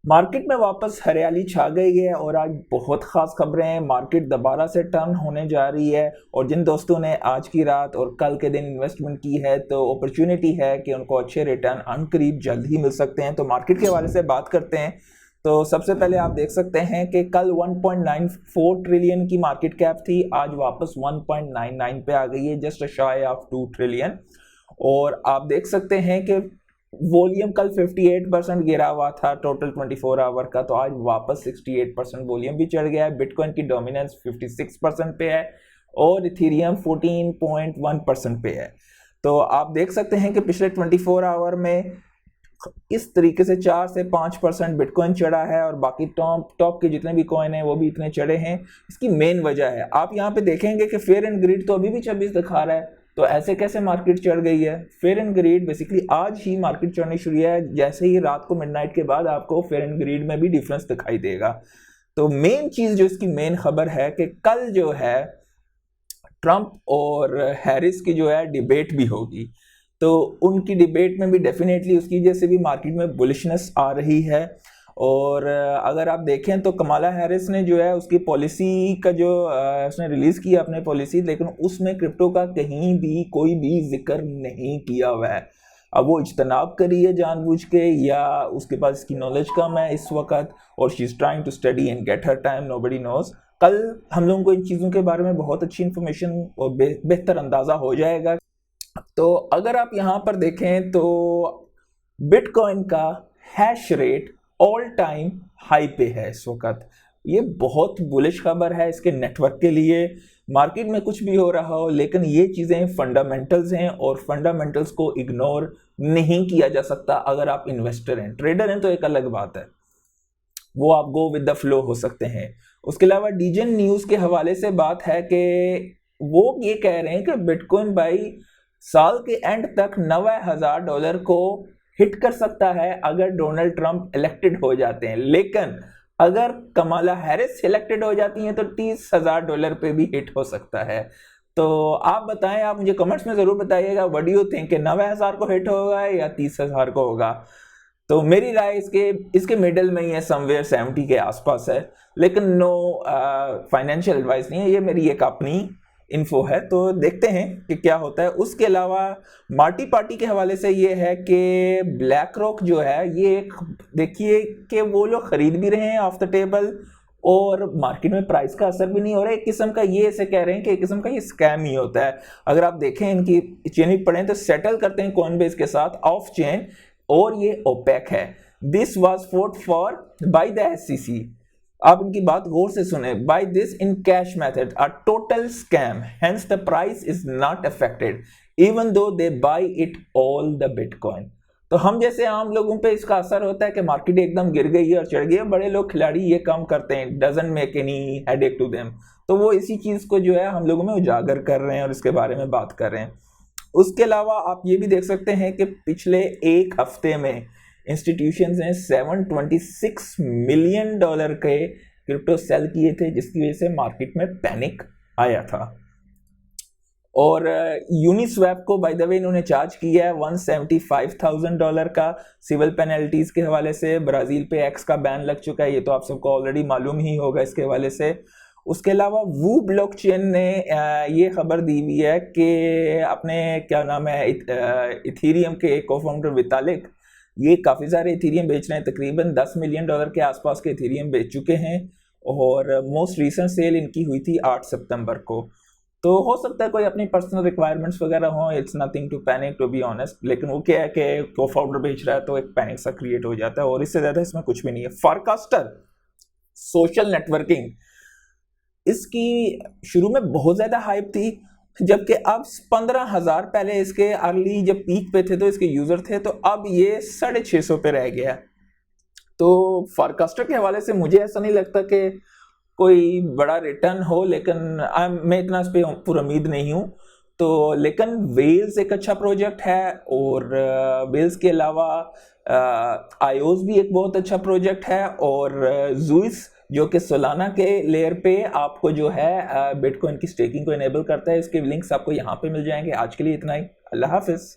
Market में वापस हरियाली छा गई है और आज बहुत ख़ास खबरें हैं। मार्केट दोबारा से टर्न होने जा रही है और जिन दोस्तों ने आज की रात और कल के दिन इन्वेस्टमेंट की है तो अपॉर्चुनिटी है कि उनको अच्छे रिटर्न अनकरीब जल्द ही मिल सकते हैं। तो मार्केट के हवाले से बात करते हैं। तो सबसे पहले आप देख सकते हैं कि कल 1.94 ट्रिलियन की मार्केट कैप थी, आज वापस 1.99 पे आ गई है, जस्ट शाय ऑफ 2 ट्रिलियन। और आप देख सकते हैं कि वॉल्यूम कल 58% गिरा हुआ था टोटल 24 आवर का, तो आज वापस 68% वॉल्यूम भी चढ़ गया है। बिटकॉइन की डोमिनेंस 56% पे है और इथेरियम 14.1% पे है। तो आप देख सकते हैं कि पिछले 24 आवर में इस तरीके से 4 से 5% बिटकॉइन चढ़ा है और बाकी टॉप के जितने भी कॉइन हैं वो भी इतने चढ़े हैं। इसकी मेन वजह है, आप यहाँ पे देखेंगे कि फेयर एंड ग्रीड तो अभी भी 26 दिखा रहा है, तो ऐसे कैसे मार्केट चढ़ गई है। फेयर एंड ग्रीड बेसिकली आज ही मार्केट चढ़नी शुरू है, जैसे ही रात को मिडनाइट के बाद आपको फेयर एंड ग्रीड में भी डिफरेंस दिखाई देगा। तो मेन चीज जो इसकी मेन खबर है कि कल जो है ट्रंप और हैरिस की जो है डिबेट भी होगी, तो उनकी डिबेट में भी डेफिनेटली उसकी वजह से भी मार्केट में बुलिशनेस आ रही है। और अगर आप देखें तो कमाला हैरिस ने जो है उसकी पॉलिसी का जो उसने रिलीज किया अपने पॉलिसी, लेकिन उसमें क्रिप्टो का कहीं भी कोई भी जिक्र नहीं किया हुआ है। अब वो इज्तनाब करी है जानबूझ के या उसके पास इसकी नॉलेज कम है इस वक्त, और she is trying to study and get her time, nobody knows. कल हम लोगों को इन चीज़ों के बारे में बहुत अच्छी इन्फॉर्मेशन और बेहतर अंदाज़ा हो जाएगा। तो अगर आप यहाँ पर देखें तो बिटकॉइन का hash rate all time high पे है इस वक्त। ये बहुत बुलिश खबर है इसके नेटवर्क के लिए। मार्केट में कुछ भी हो रहा हो, लेकिन ये चीज़ें फंडामेंटल्स हैं और फंडामेंटल्स को इग्नोर नहीं किया जा सकता। अगर आप इन्वेस्टर हैं, ट्रेडर हैं तो एक अलग बात है, वो आप गो विद द फ्लो हो सकते हैं। उसके अलावा डीजन न्यूज़ के हवाले से बात है कि वो ये कह रहे हैं कि बिटकॉइन भाई साल के एंड तक $90,000 को हिट कर सकता है अगर डोनाल्ड ट्रंप इलेक्टेड हो जाते हैं, लेकिन अगर कमाला हैरिस सिलेक्टेड हो जाती हैं तो $30,000 पे भी हिट हो सकता है। तो आप बताएं, आप मुझे कमेंट्स में जरूर बताइएगा, व्हाट डू यू थिंक, 90,000 को हिट होगा या 30,000 को होगा। तो मेरी राय इसके मिडल में ही है, समवेयर 70 के आसपास है, लेकिन नो फाइनेंशियल एडवाइस नहीं है, ये मेरी एक अपनी इन्फो है। तो देखते हैं कि क्या होता है। उसके अलावा मार्टी पार्टी के हवाले से ये है कि ब्लैक रॉक जो है ये देखिए कि वो लोग खरीद भी रहे हैं ऑफ द टेबल और मार्केट में प्राइस का असर भी नहीं हो रहा है। एक किस्म का ये ऐसे कह रहे हैं कि एक किस्म का ये स्कैम ही होता है। अगर आप देखें इनकी चेन भी पढ़ें तो सेटल करते हैं कॉइनबेस के साथ ऑफ चेन और ये ओपेक है। This was fought for by the SEC। आप इनकी बात गौर से सुने, by this in cash method a total scam, hence the price is not affected even though they buy it all the bitcoin. तो हम जैसे आम लोगों पे इसका असर होता है कि मार्केट एकदम गिर गई है और चढ़ गई है, बड़े लोग खिलाड़ी ये काम करते हैं, doesn't make any headache to them. तो वो इसी चीज को जो है हम लोगों में उजागर कर रहे हैं और इसके बारे में बात कर रहे हैं। उसके अलावा आप ये भी देख सकते हैं कि पिछले एक हफ्ते में इंस्टीट्यूशंस ने $726 मिलियन के क्रिप्टो सेल किए थे, जिसकी वजह से मार्केट में पैनिक आया था। और यूनिस्वैप को बाय द वे इन्होंने चार्ज किया है $175,000 का सिविल पेनल्टीज के हवाले से। ब्राजील पे एक्स का बैन लग चुका है, ये तो आप सबको ऑलरेडी मालूम ही होगा इसके हवाले से। उसके अलावा वू ब्लॉकचेन ने ये खबर दी हुई है कि अपने क्या नाम है इथेरियम के को फाउंडर वितालिक ये काफ़ी सारे इथेरियम बेच रहे हैं, तकरीबन $10 मिलियन के आसपास के इथेरियम बेच चुके हैं और मोस्ट रीसेंट सेल इनकी हुई थी 8 सितंबर को। तो हो सकता है कोई अपनी पर्सनल रिक्वायरमेंट्स वगैरह हो, it's nothing to panic to be honest, लेकिन वो क्या है कि को फाउंडर बेच रहा है तो एक पैनिक सा क्रिएट हो जाता है और इससे ज़्यादा इसमें कुछ भी नहीं है। फॉरकास्टर सोशल नेटवर्किंग, इसकी शुरू में बहुत ज़्यादा हाइप थी, जबकि अब 15,000 पहले इसके अर्ली जब पीक पे थे तो इसके यूज़र थे, तो अब ये 650 पे रह गया। तो फॉरकास्टर के हवाले से मुझे ऐसा नहीं लगता कि कोई बड़ा रिटर्न हो, लेकिन मैं इतना इस पर पुरुमीद नहीं हूँ। तो लेकिन वेल्स एक अच्छा प्रोजेक्ट है और वेल्स के अलावा आयोस भी एक बहुत अच्छा प्रोजेक्ट है और जूइस जो कि सोलाना के लेयर पे आपको जो है बिटकॉइन की स्टेकिंग को इनेबल करता है। इसके लिंक्स आपको यहाँ पे मिल जाएंगे। आज के लिए इतना ही, अल्लाह हाफिज़।